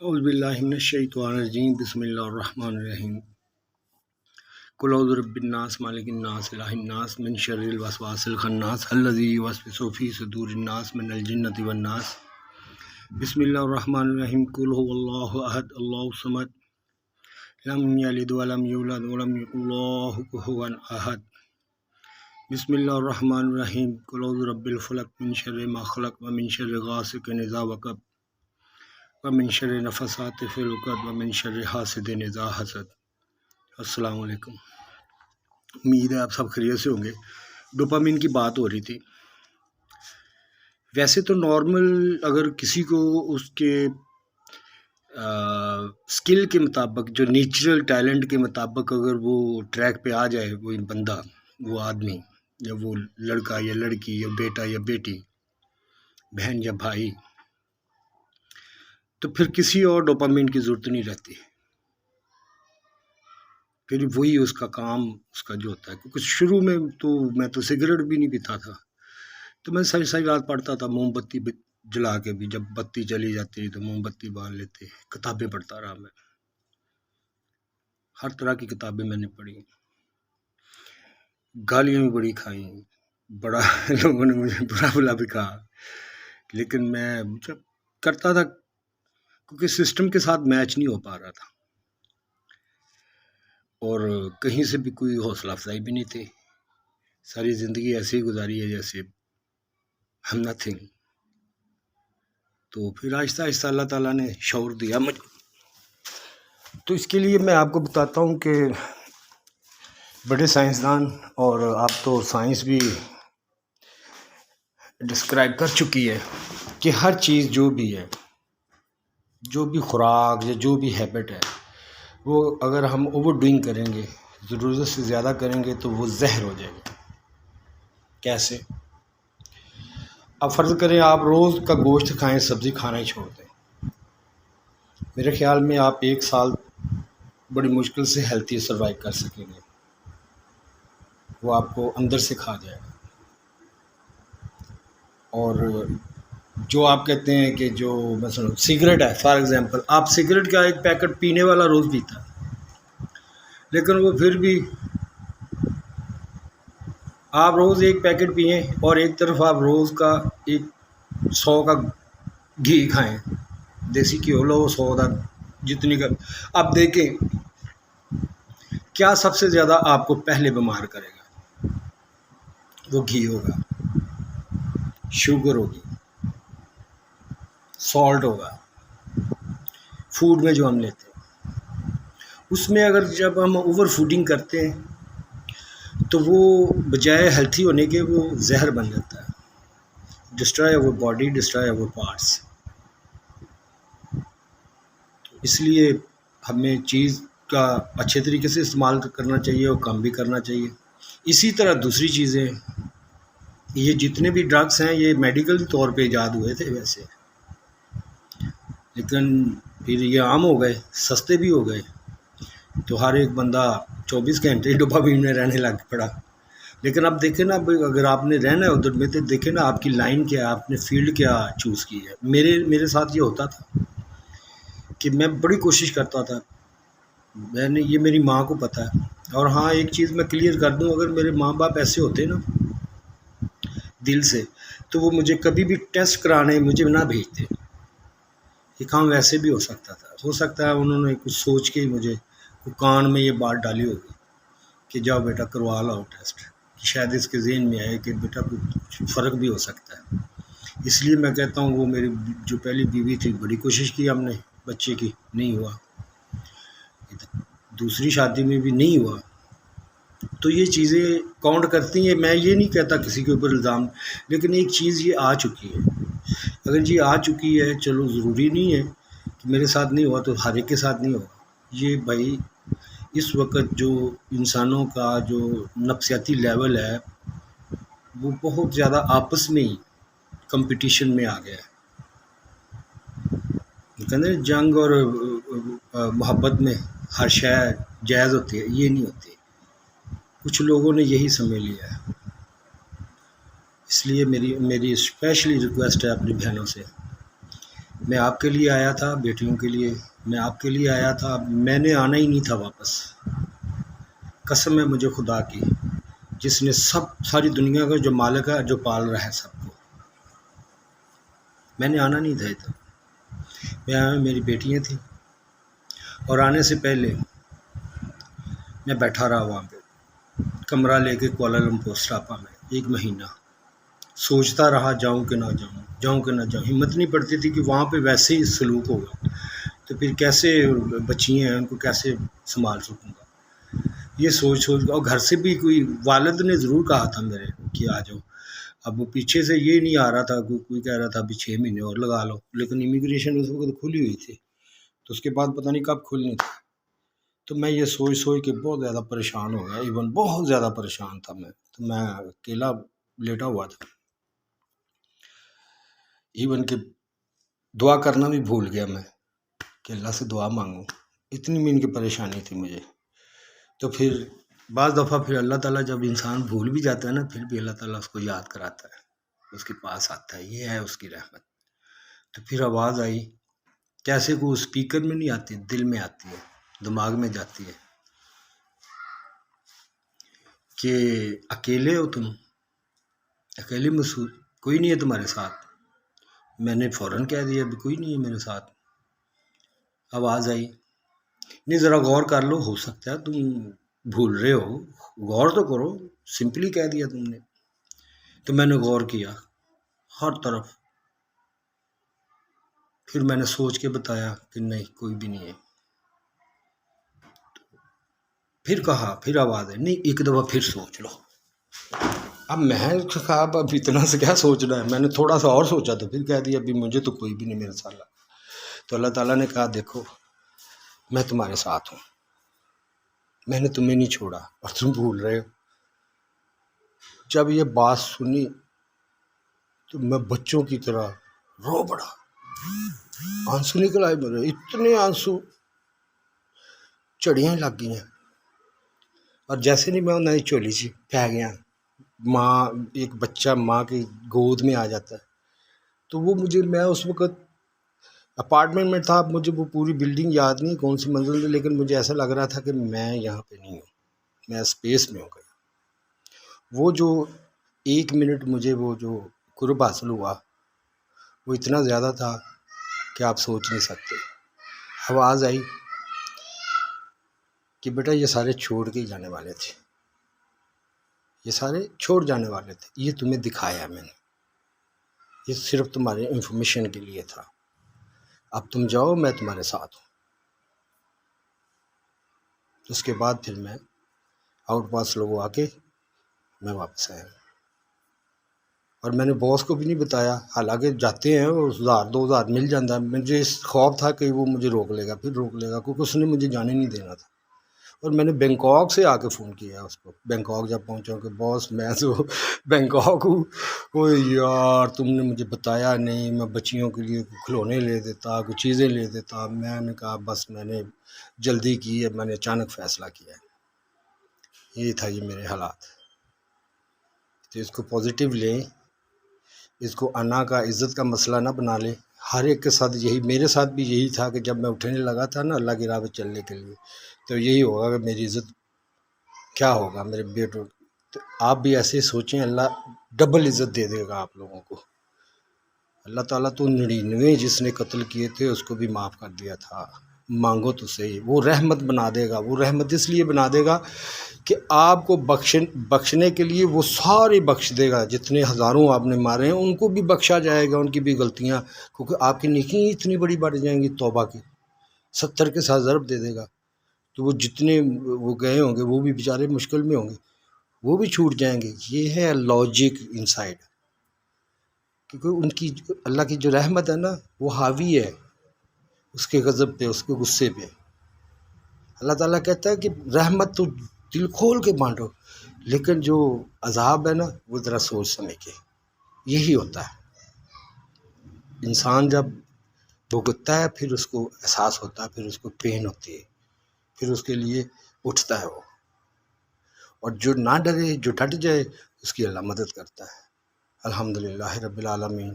اعوذ باللہ من الشیطان الرجیم بسم اللہ الرحمن الرحیم قل اعوذ برب الناس مالک الناس الہ الناس من شر الوسواس الخناس الذی یوسوس فی صدور الناس من الجنۃ والناس بسم اللہ الرحمن الرحیم قل هو اللہ احد اللہ الصمد لم یلد ولم یولد ولم یکن له کفوا احد بسم اللہ الرحمن الرحیم قل اعوذ برب الفلق من شر ما خلق ومن شر غاسق اذا وقب ومن شر نفثات فی العقد ومن شر حاسد اذا حسد۔ السلام علیکم، امید ہے آپ سب خیریت سے ہوں گے۔ ڈوپامین کی بات ہو رہی تھی۔ ویسے تو نارمل اگر کسی کو اس کے سکل کے مطابق، جو نیچرل ٹیلنٹ کے مطابق اگر وہ ٹریک پہ آ جائے، وہ بندہ، وہ آدمی، یا وہ لڑکا یا لڑکی یا بیٹا یا بیٹی، بہن یا بھائی، تو پھر کسی اور ڈوپامین کی ضرورت نہیں رہتی۔ پھر وہی اس کا کام، اس کا جو ہوتا ہے۔ کیونکہ شروع میں میں تو سگریٹ بھی نہیں پیتا تھا، تو میں ساری رات پڑھتا تھا موم بتی جلا کے بھی۔ جب بتی چلی جاتی تو موم بتی بال لیتے، کتابیں پڑھتا رہا میں، ہر طرح کی کتابیں میں نے پڑھی، گالیاں بھی بڑی کھائیں، بڑا لوگوں نے مجھے برا بلا بھی کہا، لیکن میں جب کرتا تھا کیونکہ سسٹم کے ساتھ میچ نہیں ہو پا رہا تھا، اور کہیں سے بھی کوئی حوصلہ افزائی بھی نہیں تھی۔ ساری زندگی ایسے ہی گزاری ہے جیسے ہم نتھنگ۔ تو پھر آہستہ آہستہ اللہ تعالیٰ نے شعور دیا مجھے۔ تو اس کے لیے میں آپ کو بتاتا ہوں کہ بڑے سائنسدان، اور آپ تو سائنس بھی ڈسکرائب کر چکی ہے کہ ہر چیز جو بھی ہے، جو بھی خوراک یا جو بھی ہیبٹ ہے، وہ اگر ہم اوور ڈوئنگ کریں گے، ضرورت سے زیادہ کریں گے تو وہ زہر ہو جائے گا۔ کیسے؟ اب فرض کریں آپ روز کا گوشت کھائیں، سبزی کھانا ہی چھوڑ دیں، میرے خیال میں آپ 1 سال بڑی مشکل سے ہیلتھی سروائیو کر سکیں گے۔ وہ آپ کو اندر سے کھا جائے گا۔ اور جو آپ کہتے ہیں کہ جو مثلا سگریٹ ہے، فار ایگزامپل، آپ سگریٹ کا ایک پیکٹ پینے والا روز پیتا ہے، لیکن وہ پھر بھی آپ روز ایک پیکٹ پئیں، اور ایک طرف آپ روز کا 100 کا گھی کھائیں، دیسی گھی لو 100 کا، جتنی کا آپ دیکھیں کیا سب سے زیادہ آپ کو پہلے بیمار کرے گا؟ وہ گھی ہوگا، شوگر ہوگی، سالٹ ہوگا، فوڈ میں جو ہم لیتے ہیں اس میں اگر جب ہم اوور فوڈنگ کرتے ہیں تو وہ بجائے ہیلتھی ہونے کے وہ زہر بن جاتا ہے، destroy our body, destroy our parts. اس لیے ہمیں چیز کا اچھے طریقے سے استعمال کرنا چاہیے اور کم بھی کرنا چاہیے۔ اسی طرح دوسری چیزیں، یہ جتنے بھی ڈرگس ہیں یہ میڈیکل طور پہ ایجاد ہوئے تھے ویسے، لیکن پھر یہ عام ہو گئے، سستے بھی ہو گئے، تو ہر ایک بندہ 24 گھنٹے ڈوپامین میں رہنے لگ پڑا۔ لیکن اب دیکھیں نا، اگر آپ نے رہنا ہے ادھر میں تو دیکھیں نا آپ کی لائن کیا ہے، آپ نے فیلڈ کیا چوز کی ہے۔ میرے ساتھ یہ ہوتا تھا کہ میں بڑی کوشش کرتا تھا، یہ میری ماں کو پتہ ہے۔ اور ہاں، ایک چیز میں کلیئر کر دوں، اگر میرے ماں باپ ایسے ہوتے نا دل سے، تو وہ مجھے کبھی بھی ٹیسٹ کرانے مجھے نہ بھیجتے۔ یہ کام ویسے بھی ہو سکتا ہے انہوں نے کچھ سوچ کے ہی مجھے کان میں یہ بات ڈالی ہوگی کہ جاؤ بیٹا کروا لاؤ ٹیسٹ، شاید اس کے ذہن میں آئے کہ بیٹا کچھ فرق بھی ہو سکتا ہے۔ اس لیے میں کہتا ہوں وہ میری جو پہلی بیوی تھی، بڑی کوشش کی ہم نے بچے کی، نہیں ہوا، دوسری شادی میں بھی نہیں ہوا۔ تو یہ چیزیں کاؤنٹ کرتی ہیں۔ میں یہ نہیں کہتا کسی کے اوپر الزام، لیکن ایک چیز یہ آ چکی ہے، اگر یہ آ چکی ہے، چلو ضروری نہیں ہے کہ میرے ساتھ نہیں ہوا تو ہر ایک کے ساتھ نہیں ہوگا۔ یہ بھائی اس وقت جو انسانوں کا جو نفسیاتی لیول ہے وہ بہت زیادہ آپس میں ہی کمپٹیشن میں آ گیا ہے۔ کہتے ہیں جنگ اور محبت میں ہر شے جائز ہوتی ہے، یہ نہیں ہوتی۔ کچھ لوگوں نے یہی سمجھ لیا ہے۔ اس لیے میری اسپیشلی ریکویسٹ ہے اپنی بہنوں سے میں آپ کے لیے آیا تھا، بیٹیوں کے لیے، میں آپ کے لیے آیا تھا، میں نے آنا ہی نہیں تھا واپس، قسم ہے مجھے خدا کی، جس نے ساری دنیا کا جو مالک ہے، جو پال رہا ہے سب کو، میں نے آنا نہیں تھا ادھر، میں آیا، میری بیٹیاں تھیں، اور آنے سے پہلے میں بیٹھا رہا وہاں پہ کمرہ لے کے کوالالمپور اسٹاپا میں 1 مہینہ، سوچتا رہا جاؤں کہ نہ جاؤں، جاؤں کہ نہ جاؤں، ہمت نہیں پڑتی تھی کہ وہاں پہ ویسے ہی سلوک ہوگا تو پھر کیسے بچی ہیں ان کو کیسے سنبھال سکوں گا، یہ سوچ اور گھر سے بھی کوئی والد نے ضرور کہا تھا میرے کہ آ جاؤ، اب وہ پیچھے سے یہ نہیں آ رہا تھا، کوئی کہہ رہا تھا ابھی 6 مہینے اور لگا لو، لیکن امیگریشن اس وقت کھلی ہوئی تھی، تو اس کے بعد پتہ نہیں کب کھلنی تھی، تو میں یہ سوچ کے بہت زیادہ پریشان ہو گیا، ایون بہت زیادہ پریشان تھا میں، تو میں اکیلا لیٹا ہوا تھا، ایون کہ دعا کرنا بھی بھول گیا میں کہ اللہ سے دعا مانگوں، اتنی مین کی پریشانی تھی مجھے، تو پھر بعض دفعہ پھر اللہ تعالیٰ جب انسان بھول بھی جاتا ہے نا، پھر بھی اللہ تعالیٰ اس کو یاد کراتا ہے، اس کے پاس آتا ہے، یہ ہے اس کی رحمت، تو پھر آواز آئی، کیسے کو اسپیکر میں نہیں آتی، دل میں آتی ہے، دماغ میں جاتی ہے کہ اکیلے ہو تم، اکیلے محسوس، کوئی نہیں ہے تمہارے ساتھ، میں نے فوراً کہہ دیا ابھی کوئی نہیں ہے میرے ساتھ، آواز آئی، نہیں ذرا غور کر لو، ہو سکتا ہے تم بھول رہے ہو، غور تو کرو، سمپلی کہہ دیا تم نے، تو میں نے غور کیا ہر طرف، پھر میں نے سوچ کے بتایا کہ نہیں کوئی بھی نہیں ہے، پھر کہا، پھر آواز ہے، نہیں ایک دفعہ پھر سوچ لو، اب میں کہا اب اتنا سے کیا سوچنا ہے، میں نے تھوڑا سا اور سوچا تو پھر کہہ دیا ابھی مجھے تو کوئی بھی نہیں میرے ساتھ، تو اللہ تعالیٰ نے کہا دیکھو میں تمہارے ساتھ ہوں، میں نے تمہیں نہیں چھوڑا اور تم بھول رہے ہو، جب یہ بات سنی تو میں بچوں کی طرح رو پڑا، آنسو نکل آئے میرے، اتنے آنسو، چڑیاں لگ گئی ہیں، اور جیسے نہیں میں نئی چولی سی پھینک گیا، ماں، ایک بچہ ماں کی گود میں آ جاتا ہے، تو وہ مجھے، میں اس وقت اپارٹمنٹ میں تھا، مجھے وہ پوری بلڈنگ یاد نہیں کون سی منزل تھی، لیکن مجھے ایسا لگ رہا تھا کہ میں یہاں پہ نہیں ہوں، میں اسپیس میں ہو گیا، وہ جو 1 منٹ مجھے وہ جو قرب حاصل ہوا وہ اتنا زیادہ تھا کہ آپ سوچ نہیں سکتے، آواز آئی کہ بیٹا یہ سارے چھوڑ کے ہی جانے والے تھے، یہ سارے چھوڑ جانے والے تھے، یہ تمہیں دکھایا میں نے، یہ صرف تمہارے انفارمیشن کے لیے تھا، اب تم جاؤ میں تمہارے ساتھ ہوں، اس کے بعد پھر میں آؤٹ پاس لوگوں آ کے میں واپس آیا، اور میں نے باس کو بھی نہیں بتایا، حالانکہ جاتے ہیں اور 1000 2,000 مل جاتا ہے، مجھے اس خوف تھا کہ وہ مجھے روک لے گا، پھر روک لے گا، کیونکہ اس نے مجھے جانے نہیں دینا تھا، اور میں نے بینکاک سے آ کے فون کیا اس کو، بینکاک جب پہنچا کہ باس میں تو بینکاک ہوں، او یار تم نے مجھے بتایا نہیں، میں بچیوں کے لیے کھلونے لے دیتا، کچھ چیزیں لے دیتا، میں نے کہا بس میں نے جلدی کی ہے، میں نے اچانک فیصلہ کیا ہے، یہ تھا یہ میرے حالات، تو اس کو پازیٹیو لیں، اس کو انا کا عزت کا مسئلہ نہ بنا لیں، ہر ایک کے ساتھ یہی، میرے ساتھ بھی یہی تھا کہ جب میں اٹھنے لگا تھا نا اللہ کی راہ پہ چلنے کے لیے، تو یہی ہوگا کہ میری عزت کیا ہوگا میرے بیٹوں، تو آپ بھی ایسے سوچیں، اللہ ڈبل عزت دے دے گا آپ لوگوں کو، اللہ تعالیٰ تو 99 جس نے قتل کیے تھے اس کو بھی معاف کر دیا تھا، مانگو تو صحیح، وہ رحمت بنا دے گا، وہ رحمت اس لیے بنا دے گا کہ آپ کو بخشنے کے لیے وہ سارے بخش دے گا، جتنے ہزاروں آپ نے مارے ہیں ان کو بھی بخشا جائے گا، ان کی بھی غلطیاں، کیونکہ آپ کی نیکی اتنی بڑی بڑھ جائیں گی، توبہ کی 70 کے ساتھ ضرب دے دے گا، تو وہ جتنے وہ گئے ہوں گے وہ بھی بیچارے مشکل میں ہوں گے، وہ بھی چھوٹ جائیں گے، یہ ہے لاجک انسائڈ، کیونکہ ان کی اللہ کی جو رحمت ہے نا وہ حاوی ہے اس کے غضب پہ، اس کے غصے پہ، اللہ تعالیٰ کہتا ہے کہ رحمت تو دل کھول کے بانٹو، لیکن جو عذاب ہے نا وہ ذرا سوچ سمجھ کے، یہی ہوتا ہے، انسان جب بھگتتا ہے پھر اس کو احساس ہوتا ہے، پھر اس کو پین ہوتی ہے، پھر اس کے لیے اٹھتا ہے وہ، اور جو نہ ڈرے، جو ڈٹ جائے، اس کی اللہ مدد کرتا ہے، الحمدللہ رب العالمین۔